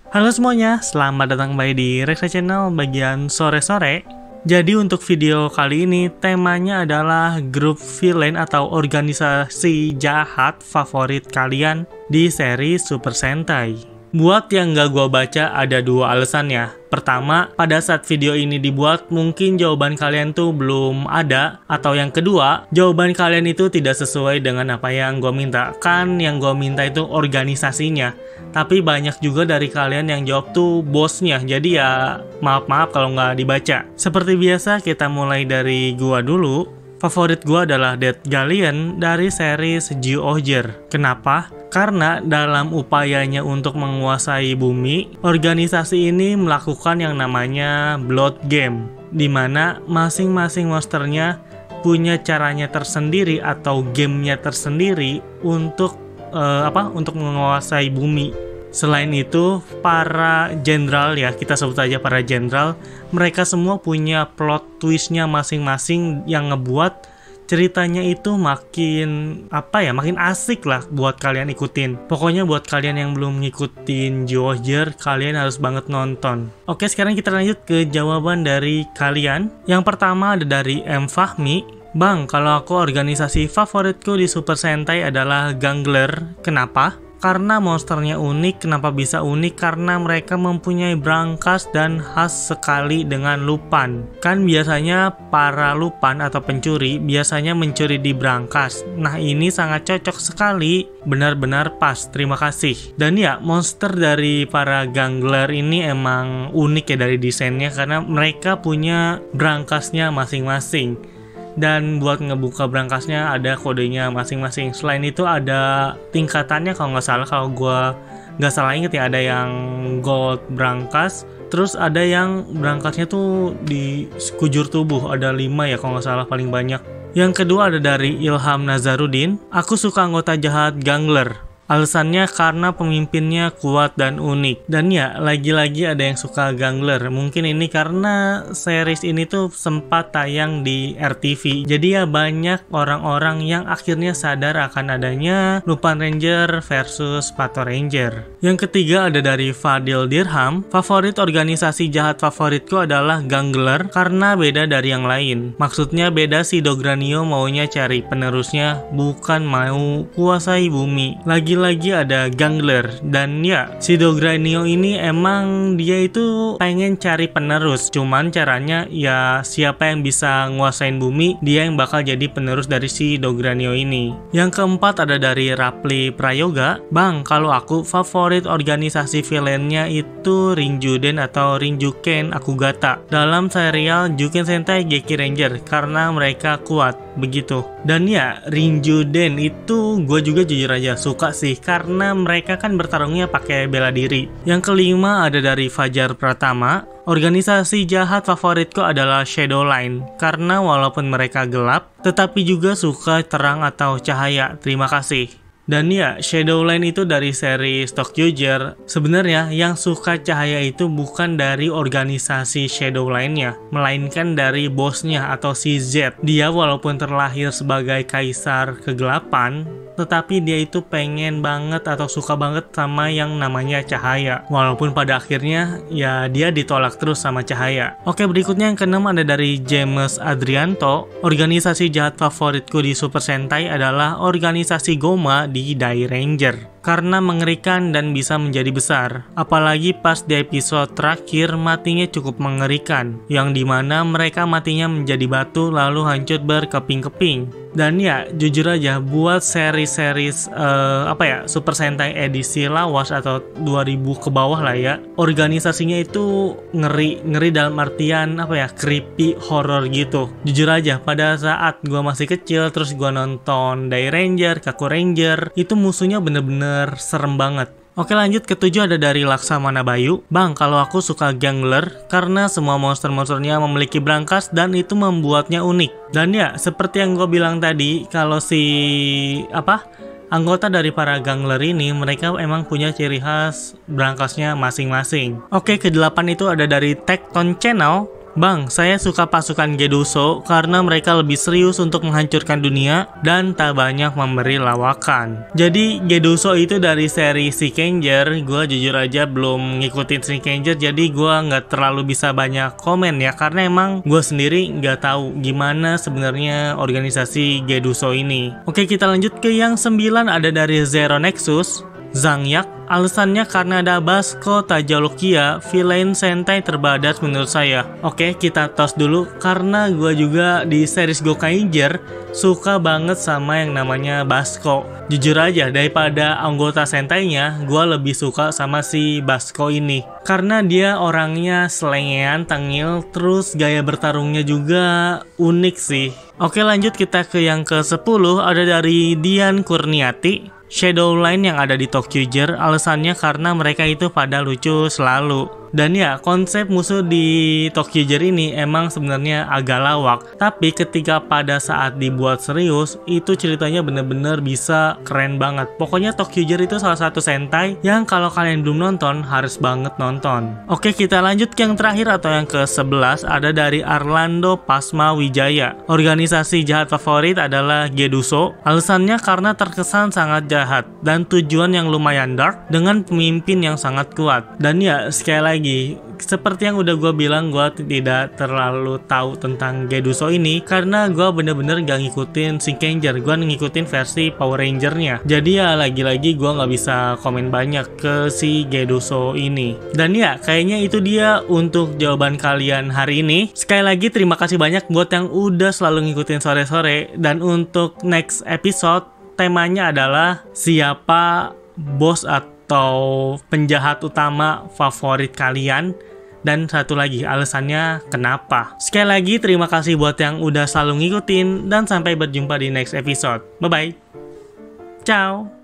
Halo semuanya, selamat datang kembali di Reksa Channel bagian sore-sore. Jadi untuk video kali ini temanya adalah grup villain atau organisasi jahat favorit kalian di seri Super Sentai. Buat yang gak gua baca ada dua alasannya. Pertama, pada saat video ini dibuat mungkin jawaban kalian tuh belum ada. Atau yang kedua, jawaban kalian itu tidak sesuai dengan apa yang gua minta. Kan yang gua minta itu organisasinya. Tapi banyak juga dari kalian yang jawab tuh bosnya. Jadi ya maaf-maaf kalau nggak dibaca. Seperti biasa kita mulai dari gua dulu. Favorit gua adalah Dead Galleon dari series Zyuohger. Kenapa? Karena dalam upayanya untuk menguasai bumi, organisasi ini melakukan yang namanya Blood Game, di mana masing-masing monsternya punya caranya tersendiri atau gamenya tersendiri untuk menguasai bumi. Selain itu, para jenderal ya, kita sebut aja para jenderal, mereka semua punya plot twistnya masing-masing yang ngebuat ceritanya itu makin asik lah buat kalian ikutin. Pokoknya buat kalian yang belum ngikutin Zyuohger, kalian harus banget nonton. Oke, sekarang kita lanjut ke jawaban dari kalian. Yang pertama ada dari M. Fahmi. Bang, kalau aku organisasi favoritku di Super Sentai adalah Gangler. Kenapa? Karena monsternya unik. Kenapa bisa unik? Karena mereka mempunyai brankas dan khas sekali dengan lupan. Kan biasanya para lupan atau pencuri biasanya mencuri di brankas. Nah, ini sangat cocok sekali. Benar-benar pas. Terima kasih. Dan ya, monster dari para Gangler ini emang unik ya dari desainnya, karena mereka punya brankasnya masing-masing. Dan buat ngebuka brankasnya ada kodenya masing-masing. Selain itu ada tingkatannya kalau gue nggak salah inget ya, ada yang gold brankas, terus ada yang brankasnya tuh di sekujur tubuh, ada 5 ya kalau nggak salah paling banyak. Yang kedua ada dari Ilham Nazarudin. Aku suka anggota jahat Gangler. Alasannya karena pemimpinnya kuat dan unik. Dan ya, lagi-lagi ada yang suka Gangler. Mungkin ini karena series ini tuh sempat tayang di RTV. Jadi ya banyak orang-orang yang akhirnya sadar akan adanya Lupin Ranger versus Pato Ranger. Yang ketiga ada dari Fadil Dirham. Favorit organisasi jahat favoritku adalah Gangler karena beda dari yang lain. Maksudnya beda, si Dogranio maunya cari penerusnya, bukan mau kuasai bumi. Lagi ada Gangler, dan ya si Dogranio ini emang dia itu pengen cari penerus, cuman caranya ya siapa yang bisa nguasain bumi, dia yang bakal jadi penerus dari si Dogranio ini. Yang keempat ada dari Rapli Prayoga. Bang, kalau aku favorit organisasi villainnya itu Rinjuden atau Rinjuken Akugata dalam serial Juken Sentai Geki Ranger karena mereka kuat begitu. Dan ya Rinjuden itu gue juga jujur aja suka sih, karena mereka kan bertarungnya pakai bela diri. Yang kelima ada dari Fajar Pratama. Organisasi jahat favoritku adalah Shadowline karena walaupun mereka gelap tetapi juga suka terang atau cahaya. Terima kasih. Dan ya, Shadowline itu dari seri Zyuohger. Sebenarnya yang suka cahaya itu bukan dari organisasi Shadowline-nya, melainkan dari bosnya atau si Z. Dia walaupun terlahir sebagai kaisar kegelapan, tetapi dia itu pengen banget atau suka banget sama yang namanya cahaya. Walaupun pada akhirnya ya dia ditolak terus sama cahaya. Oke, berikutnya yang keenam ada dari James Adrianto. Organisasi jahat favoritku di Super Sentai adalah organisasi Goma di Dai Ranger karena mengerikan dan bisa menjadi besar. Apalagi pas di episode terakhir matinya cukup mengerikan, yang dimana mereka matinya menjadi batu lalu hancur berkeping-keping. Dan ya jujur aja buat seri-series Super Sentai edisi lawas atau 2000 ke bawah lah ya, organisasinya itu ngeri dalam artian creepy horror gitu. Jujur aja pada saat gua masih kecil terus gua nonton Dai Ranger, Kaku Ranger, itu musuhnya bener-bener serem banget. Oke, lanjut ke 7 ada dari Laksamana Bayu. Bang, kalau aku suka Gangler karena semua monster-monsternya memiliki brankas dan itu membuatnya unik. Dan ya, seperti yang gue bilang tadi, kalau anggota dari para Gangler ini, mereka emang punya ciri khas brankasnya masing-masing. Oke, ke-8 itu ada dari Tekton Channel. Bang, saya suka pasukan Geduso karena mereka lebih serius untuk menghancurkan dunia dan tak banyak memberi lawakan. Jadi Geduso itu dari seri Shinkenger, gue jujur aja belum ngikutin Shinkenger, jadi gue nggak terlalu bisa banyak komen ya, karena emang gue sendiri nggak tahu gimana sebenarnya organisasi Geduso ini. Oke, kita lanjut ke yang 9, ada dari Zero Nexus. Zangyak, alasannya karena ada Basco Tajalokia, villain Sentai terbadas menurut saya. Oke, kita tos dulu karena gue juga di series Gokaiger suka banget sama yang namanya Basco. Jujur aja, daripada anggota Sentai-nya, gue lebih suka sama si Basco ini. Karena dia orangnya selengean, tengil, terus gaya bertarungnya juga unik sih. Oke, lanjut kita ke yang ke-10, ada dari Dian Kurniati. Shadowline yang ada di Tokyoger, alasannya karena mereka itu pada lucu selalu. Dan ya, konsep musuh di Tokyoger ini emang sebenarnya agak lawak, tapi ketika pada saat dibuat serius, itu ceritanya bener-bener bisa keren banget. Pokoknya Tokyoger itu salah satu Sentai yang kalau kalian belum nonton, harus banget nonton. Oke, kita lanjut ke yang terakhir atau yang ke-11, ada dari Arlando Pasma Wijaya. Organisasi jahat favorit adalah Geduso, alasannya karena terkesan sangat jahat dan tujuan yang lumayan dark dengan pemimpin yang sangat kuat. Dan ya, sekali lagi, seperti yang udah gue bilang, gue tidak terlalu tahu tentang Geduso ini karena gue bener-bener gak ngikutin Shinkenger, gue ngikutin versi Power Ranger-nya. Jadi ya lagi-lagi gue gak bisa komen banyak ke si Geduso ini. Dan ya, kayaknya itu dia untuk jawaban kalian hari ini. Sekali lagi terima kasih banyak buat yang udah selalu ngikutin sore-sore. Dan untuk next episode, temanya adalah siapa bos atau penjahat utama favorit kalian, dan satu lagi alasannya kenapa. Sekali lagi terima kasih buat yang udah selalu ngikutin, dan sampai berjumpa di next episode. Bye bye. Ciao.